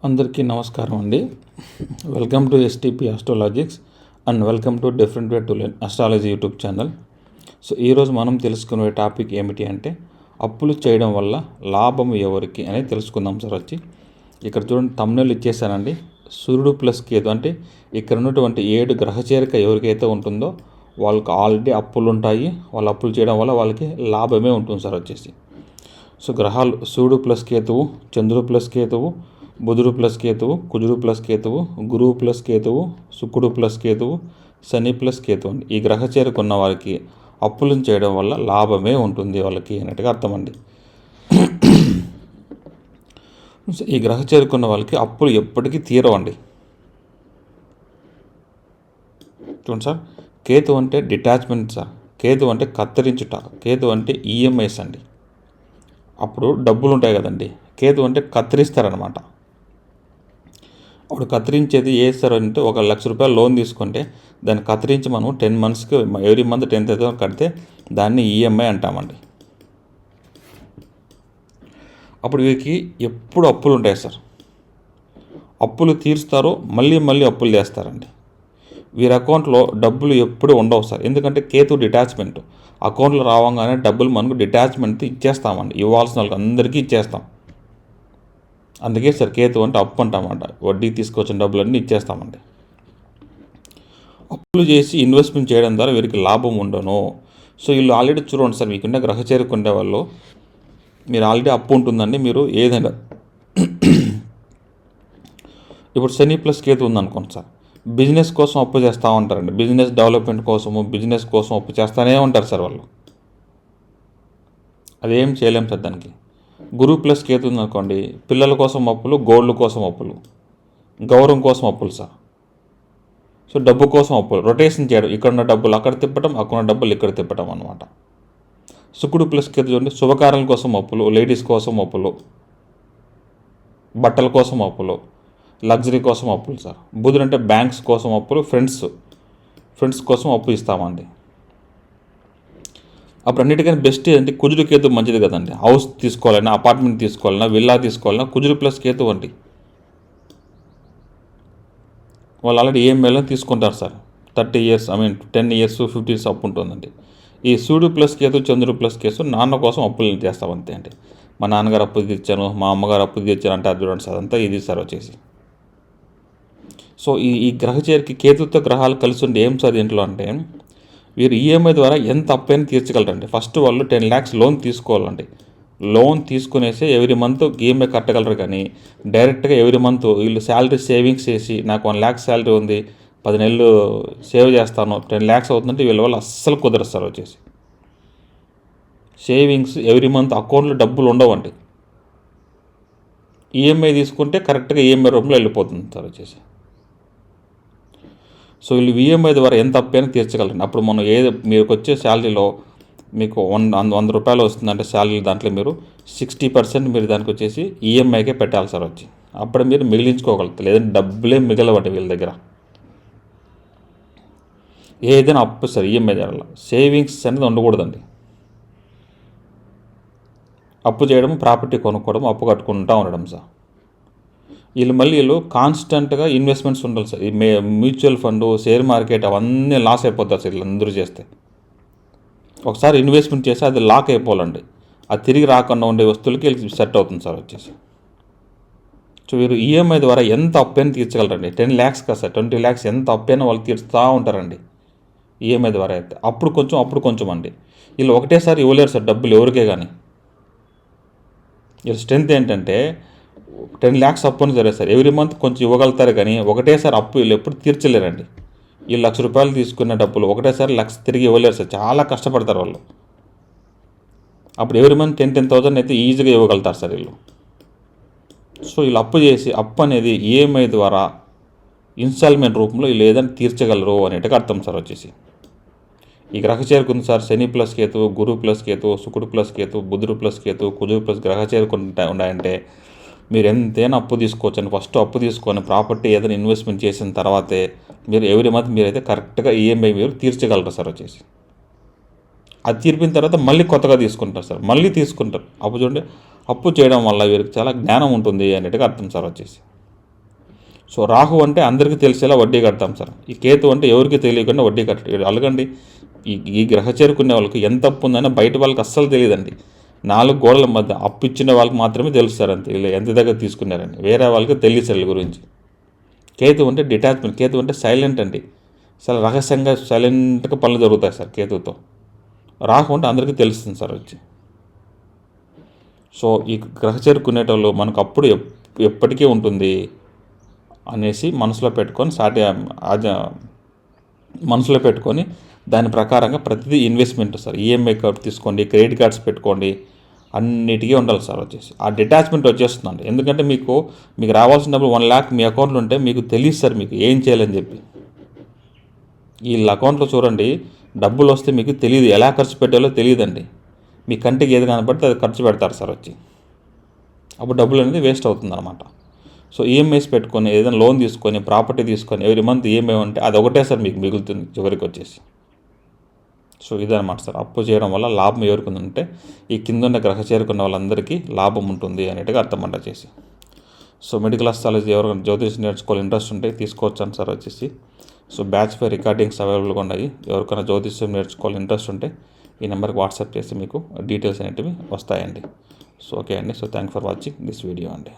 అందరికీ నమస్కారం అండి. Welcome to STP astrologics and welcome to different way to learn astrology YouTube channel. So ఈరోజు మనం తెలుసుకునే టాపిక్ ఏమిటి అంటే అప్పులు చేయడం వల్ల లాభం ఎవరికి అనేది తెలుసుకుందాం సార్. ఇక్కడ చూడండి, థంబ్నెయిల్ ఇచ్చేసానండి. సూర్యుడు ప్లస్ కేతు అంటే ఇక్కడ ఉన్నటువంటి 7 గ్రహ చేరిక ఎవరికైతే ఉంటుందో వాళ్ళకి ఆల్రెడీ అప్పులు ఉంటాయి. వాళ్ళు అప్పులు చేయడం వల్ల వాళ్ళకి లాభమే ఉంటుంది సార్. సో గ్రహాలు సూర్యుడు ప్లస్ కేతువు, చంద్రుడు ప్లస్ కేతువు, బుధుడు ప్లస్ కేతువు, కుజుడు ప్లస్ కేతువు, గురువు ప్లస్ కేతువు, శుక్రుడు ప్లస్ కేతువు, శని ప్లస్ కేతువు అండి. ఈ గ్రహ చేరుకున్న వారికి అప్పులను చేయడం వల్ల లాభమే ఉంటుంది వాళ్ళకి అన్నట్టుగా అర్థం అండి. ఈ గ్రహ చేరుకున్న వాళ్ళకి అప్పులు ఎప్పటికీ తీరవండి. చూడండి సార్, కేతు అంటే డిటాచ్మెంట్ సార్. కేతు అంటే కత్తిరించుట. కేతు అంటే ఈఎంఐస్ అండి. అప్పుడు డబ్బులు ఉంటాయి కదండి, కేతు అంటే కత్తిరిస్తారనమాట. అప్పుడు కత్తిరించేది ఏ సార్ అంటే 1,00,000 రూపాయలు లోన్ తీసుకుంటే దాన్ని కత్తిరించి మనం 10 monthsకి ఎవ్రీ మంత్ 10,000 కడితే దాన్ని ఈఎంఐ అంటామండి. అప్పుడు వీరికి ఎప్పుడు అప్పులు ఉంటాయి సార్. అప్పులు తీరుస్తారో మళ్ళీ అప్పులు చేస్తారండి. వీరి అకౌంట్లో డబ్బులు ఎప్పుడు ఉండవు సార్. ఎందుకంటే కేతు డిటాచ్మెంట్. అకౌంట్లో రావంగానే డబ్బులు మనకు డిటాచ్మెంట్ ఇచ్చేస్తామండి. ఇవ్వాల్సిన వాళ్ళకి అందరికీ ఇచ్చేస్తాం. అందుకే సార్ కేతు అంటే అప్పు అంటామంట. వడ్డీ తీసుకొచ్చిన డబ్బులన్నీ ఇచ్చేస్తామండి. అప్పులు చేసి ఇన్వెస్ట్మెంట్ చేయడం ద్వారా వీరికి లాభం ఉండను. సో వీళ్ళు ఆల్రెడీ చూడండి సార్, మీకున్న గ్రహ చేరుకునే వాళ్ళు మీరు ఆల్రెడీ అప్పు ఉంటుందండి. మీరు ఏదైనా ఇప్పుడు శని ప్లస్ కేతు ఉందనుకోండి సార్, బిజినెస్ కోసం అప్పు చేస్తూ ఉంటారండి. బిజినెస్ డెవలప్మెంట్ కోసము, బిజినెస్ కోసం అప్పు చేస్తూనే ఉంటారు సార్ వాళ్ళు. అదేం చేయలేం సార్ దానికి. గురువు ప్లస్ కేతు ఉందనుకోండి, పిల్లల కోసం అప్పులు, గోల్డ్ కోసం అప్పులు, గౌరవం కోసం అప్పులు సార్. సో డబ్బు కోసం అప్పులు, రొటేషన్ చేయడం, ఇక్కడున్న డబ్బులు అక్కడ తిప్పటం, అక్కడున్న డబ్బులు ఇక్కడ తిప్పటం అనమాట. శుక్రుడు ప్లస్ కేతు చూడండి, శుభకార్యాల కోసం అప్పులు, లేడీస్ కోసం అప్పులు, బట్టల కోసం అప్పులు, లగ్జరీ కోసం అప్పులు సార్. బుధుడు అంటే బ్యాంక్స్ కోసం అప్పులు, ఫ్రెండ్స్ కోసం అప్పు ఇస్తామండి. అప్పుడు అన్నిటికన్నా బెస్ట్ ఏంటంటే కుజుడు కేతు మంచిది కదండి. హౌస్ తీసుకోవాలన్నా, అపార్ట్మెంట్ తీసుకోవాలన్నా, విల్లా తీసుకోవాలన్నా కుజుడు ప్లస్ కేతు అండి. వాళ్ళు ఆల్రెడీ ఈఎంఐలో తీసుకుంటారు సార్. 10 years 15 years అప్పు ఉంటుందండి. ఈ సూర్యుడు ప్లస్ కేతు, చంద్రుడు ప్లస్ కేతు నాన్న కోసం అప్పులు చేస్తాం అంతే అండి. మా నాన్నగారు అప్పు తీర్చాను, మా అమ్మగారు అప్పు తీర్చాను అంటే చూడండి సార్, అంతా ఇది సార్ సో ఈ గ్రహ చేరికి కేతుతో గ్రహాలు కలిసి ఉండి ఏం సార్ ఇంట్లో అంటే వీరు ఈఎంఐ ద్వారా ఎంత అప్పైనా తీర్చగలరండి. ఫస్ట్ వాళ్ళు 10 lakhs లోన్ తీసుకోవాలండి. లోన్ తీసుకునేసి ఎవ్రీ మంత్ ఈఎంఐ కట్టగలరు. కానీ డైరెక్ట్గా ఎవ్రీ మంత్ వీళ్ళు శాలరీ సేవింగ్స్ చేసి నాకు 1 lakh శాలరీ ఉంది, 10 నెలలు సేవ్ చేస్తాను, 10 lakhs అవుతుందంటే వీళ్ళ వల్ల అస్సలు కుదరదు సార్. సేవింగ్స్ ఎవ్రీ మంత్ అకౌంట్లో డబ్బులు ఉండవండి. ఈఎంఐ తీసుకుంటే కరెక్ట్గా ఈఎంఐ రూపంలో వెళ్ళిపోతుంది సార్. సో వీళ్ళు ఈఎంఐ ద్వారా ఎంత అప్పైనా తీర్చగలరండి. అప్పుడు మనం మీకు వచ్చే శాలరీలో మీకు 100 రూపాయలు వస్తుందంటే శాలరీ, దాంట్లో మీరు 60% మీరు దానికి వచ్చేసి ఈఎంఐకే పెట్టాలి సార్. అప్పుడు మీరు మిగిలించుకోగలుగుతారు. లేదంటే డబ్బులే మిగలవండి వీళ్ళ దగ్గర. ఏదైనా అప్పు సార్ ఈఎంఐ ద్వారా. సేవింగ్స్ అనేది ఉండకూడదండి. అప్పు చేయడం, ప్రాపర్టీ కొనుక్కోవడం, అప్పు కట్టుకుంటూ ఉండడం సార్. వీళ్ళు కాన్స్టెంట్గా ఇన్వెస్ట్మెంట్స్ ఉండాలి సార్. ఈ మ్యూచువల్ ఫండ్, షేర్ మార్కెట్ అవన్నీ లాస్ అయిపోతారు సార్ వీళ్ళందరూ చేస్తే. ఒకసారి ఇన్వెస్ట్మెంట్ చేస్తే అది లాక్ అయిపోవాలండి. అది తిరిగి రాకుండా ఉండే వస్తువులకి వీళ్ళకి సెట్ అవుతుంది సార్. సో వీరు ఈఎంఐ ద్వారా ఎంత అప్పైనా తీర్చగలరండి. 10 lakhs కదా సార్, 20 lakhs ఎంత అప్పైనా వాళ్ళు తీర్చుతూ ఉంటారండి ఈఎంఐ ద్వారా అయితే. అప్పుడు కొంచెం అండి. వీళ్ళు ఒకటేసారి ఇవ్వలేరు సార్ డబ్బులు ఎవరికే కానీ. వీళ్ళ స్ట్రెంత్ ఏంటంటే 10 lakhs అప్పు అని సరే సార్, ఎవ్రీ మంత్ కొంచెం ఇవ్వగలుగుతారు. కానీ ఒకటేసారి అప్పు వీళ్ళు ఎప్పుడు తీర్చలేరండి. ఈ 1,00,000 రూపాయలు తీసుకున్న డబ్బులు ఒకటేసారి 1,00,000 తిరిగి ఇవ్వలేరు సార్. చాలా కష్టపడతారు వాళ్ళు. అప్పుడు ఎవ్రీ మంత్ 10,000 అయితే ఈజీగా ఇవ్వగలుగుతారు సార్ వీళ్ళు. సో వీళ్ళు అప్పు చేసి అప్పు అనేది ఈఎంఐ ద్వారా ఇన్స్టాల్మెంట్ రూపంలో వీళ్ళు ఏదైనా తీర్చగలరు అనేట్టుగా అర్థం సార్. ఈ గ్రహ చేరుకుంది సార్. శని ప్లస్ కేతు, గురు ప్లస్ కేతు, శుక్రుడు ప్లస్ కేతు, బుధుడు ప్లస్ కేతు, కుజుడు ప్లస్ గ్రహ చేరుకుంటా ఉన్నాయంటే మీరు ఎంతైనా అప్పు తీసుకోవచ్చండి. ఫస్ట్ అప్పు తీసుకొని ప్రాపర్టీ ఏదైనా ఇన్వెస్ట్మెంట్ చేసిన తర్వాతే మీరు ఎవ్రీ మంత్ మీరైతే కరెక్ట్గా ఈఎంఐ మీరు తీర్చగలరు సార్. అది తీర్పిన తర్వాత మళ్ళీ కొత్తగా తీసుకుంటారు సార్. అప్పు చూడండి, అప్పు చేయడం వల్ల వీరికి చాలా జ్ఞానం ఉంటుంది అనేట్టుగా అర్థం సార్. సో రాహు అంటే అందరికీ తెలిసేలా వడ్డీ కడతాం సార్. ఈ కేతు అంటే ఎవరికి తెలియకుండా వడ్డీ కట్టడం. అలాగండి ఈ గ్రహ చేరుకునే వాళ్ళకి ఎంత అప్పు ఉందని బయట వాళ్ళకి అస్సలు తెలియదండి. 4 గోడల మధ్య అప్పు ఇచ్చిన వాళ్ళకి మాత్రమే తెలుస్తారు అంతే, ఇలా ఎంత దగ్గర తీసుకున్నారని. వేరే వాళ్ళకి తెలియదు వీళ్ళ గురించి. కేతు అంటే డిటాచ్మెంట్, కేతు అంటే సైలెంట్ అండి. చాలా రహస్యంగా సైలెంట్గా పనులు జరుగుతాయి సార్ కేతుతో. రాహు అంటే అందరికీ తెలుస్తుంది సార్ వచ్చి. సో ఈ గ్రహ చేరుకునేటోళ్ళు మనకు అప్పుడు ఎప్పటికీ ఉంటుంది అనేసి మనసులో పెట్టుకొని దాని ప్రకారంగా ప్రతిదీ ఇన్వెస్ట్మెంట్ సార్. ఈఎంఐ కార్డు తీసుకోండి, క్రెడిట్ కార్డ్స్ పెట్టుకోండి, అన్నిటికీ ఉండాలి సార్ వచ్చేసి. ఆ డిటాచ్మెంట్ వచ్చేస్తుందండి. ఎందుకంటే మీకు రావాల్సిన డబ్బులు 1 lakh మీ అకౌంట్లో ఉంటే మీకు తెలియదు సార్ మీకు ఏం చేయాలని చెప్పి. వీళ్ళ అకౌంట్లో చూడండి డబ్బులు వస్తే మీకు తెలియదు, ఎలా ఖర్చు పెట్టాలో తెలియదండి. మీ కంటికి ఏది కనపడితే అది ఖర్చు పెడతారు సార్ వచ్చి. అప్పుడు డబ్బులు అనేది వేస్ట్ అవుతుంది అనమాట. సో ఈఎంఐస్ పెట్టుకొని ఏదైనా లోన్ తీసుకొని ప్రాపర్టీ తీసుకొని ఎవ్రీ మంత్ ఈఎంఐ ఉంటే అది ఒకటే సార్ మీకు మిగులుతుంది చివరికి వచ్చేసి. సో ఇదనమాట సార్. అప్పు చేయడం వల్ల లాభం ఎవరికి ఉందంటే ఈ కింద ఉన్న గ్రహ చేరుకున్న వాళ్ళందరికీ లాభం ఉంటుంది అనేట్టుగా అర్థమంట చేసి. సో మెడికల్ అస్ట్రాలజీ ఎవరికైనా జ్యోతిషం నేర్చుకోవాలి ఇంట్రెస్ట్ ఉంటే తీసుకోవచ్చాను సార్ వచ్చేసి. సో బ్యాచ్ పై రికార్డింగ్స్ అవైలబుల్గా ఉన్నాయి. ఎవరికైనా జ్యోతిష్యం నేర్చుకోవాలి ఇంట్రెస్ట్ ఉంటే ఈ నెంబర్కి వాట్సాప్ చేసి మీకు డీటెయిల్స్ అనేటివి వస్తాయండి. సో ఓకే అండి. So thank for watching this video అండి.